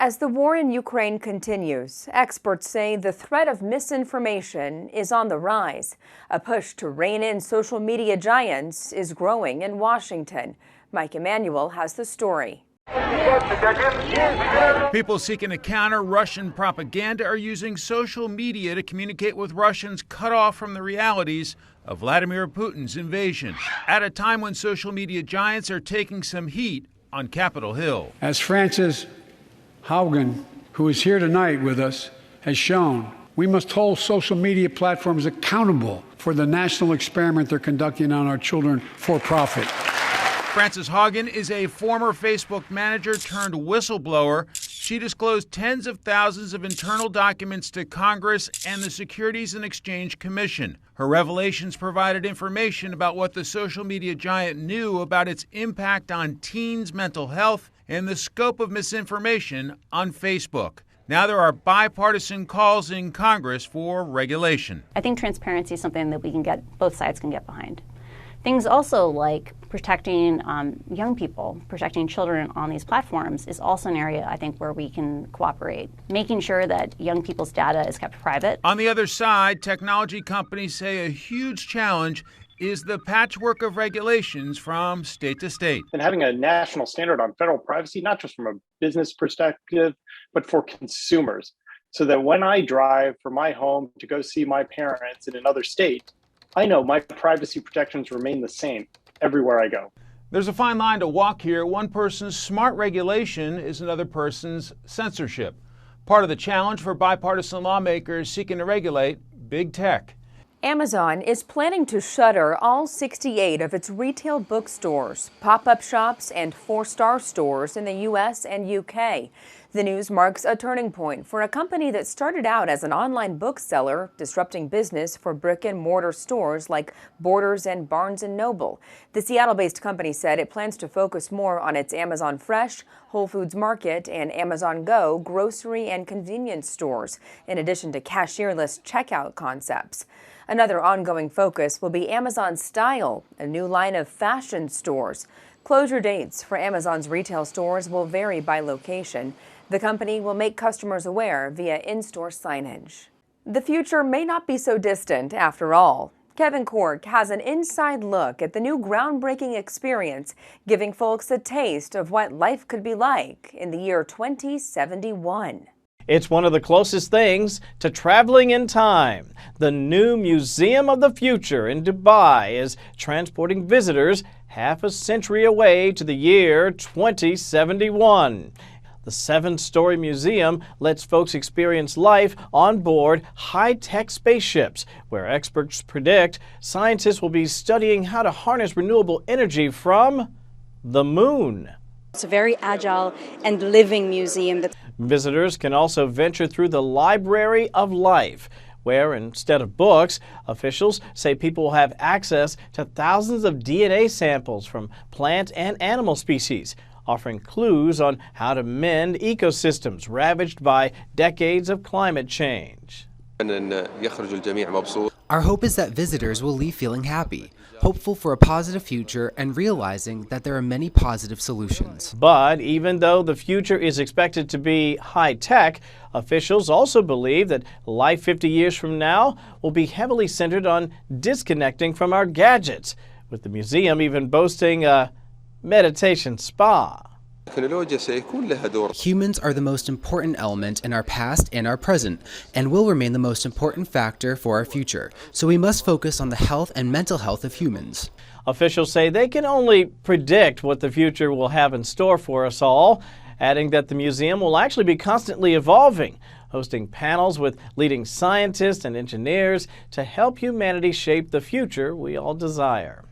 As the war in Ukraine continues, experts say the threat of misinformation is on the rise. A push to rein in social media giants is growing in Washington. Mike Emanuel has the story. People seeking to counter Russian propaganda are using social media to communicate with Russians cut off from the realities of Vladimir Putin's invasion, at a time when social media giants are taking some heat on Capitol Hill. As Frances Haugen, who is here tonight with us, has shown, we must hold social media platforms accountable for the national experiment they're conducting on our children for profit. Frances Haugen is a former Facebook manager turned whistleblower. She disclosed tens of thousands of internal documents to Congress and the Securities and Exchange Commission. Her revelations provided information about what the social media giant knew about its impact on teens' mental health and the scope of misinformation on Facebook. Now there are bipartisan calls in Congress for regulation. I think transparency is something that both sides can get behind. Things also like protecting young people, protecting children on these platforms is also an area I think where we can cooperate. Making sure that young people's data is kept private. On the other side, technology companies say a huge challenge is the patchwork of regulations from state to state. And having a national standard on federal privacy, not just from a business perspective, but for consumers, so that when I drive from my home to go see my parents in another state, I know my privacy protections remain the same everywhere I go. There's a fine line to walk here. One person's smart regulation is another person's censorship. Part of the challenge for bipartisan lawmakers seeking to regulate big tech. Amazon is planning to shutter all 68 of its retail bookstores, pop-up shops, and four-star stores in the U.S. and U.K. The news marks a turning point for a company that started out as an online bookseller, disrupting business for brick-and-mortar stores like Borders and Barnes & Noble. The Seattle-based company said it plans to focus more on its Amazon Fresh, Whole Foods Market, and Amazon Go grocery and convenience stores, in addition to cashierless checkout concepts. Another ongoing focus will be Amazon Style, a new line of fashion stores. Closure dates for Amazon's retail stores will vary by location. The company will make customers aware via in-store signage. The future may not be so distant after all. Kevin Corke has an inside look at the new groundbreaking experience, giving folks a taste of what life could be like in the year 2071. It's one of the closest things to traveling in time. The new Museum of the Future in Dubai is transporting visitors half a century away to the year 2071. The 7-story museum lets folks experience life on board high-tech spaceships, where experts predict scientists will be studying how to harness renewable energy from the moon. It's a very agile and living museum. Visitors can also venture through the Library of Life, where instead of books, officials say people will have access to thousands of DNA samples from plant and animal species, offering clues on how to mend ecosystems ravaged by decades of climate change. Our hope is that visitors will leave feeling happy, hopeful for a positive future, and realizing that there are many positive solutions. But even though the future is expected to be high-tech, officials also believe that life 50 years from now will be heavily centered on disconnecting from our gadgets, with the museum even boasting a meditation spa. Humans are the most important element in our past and our present, and will remain the most important factor for our future. So we must focus on the health and mental health of humans. Officials say they can only predict what the future will have in store for us all, adding that the museum will actually be constantly evolving, hosting panels with leading scientists and engineers to help humanity shape the future we all desire.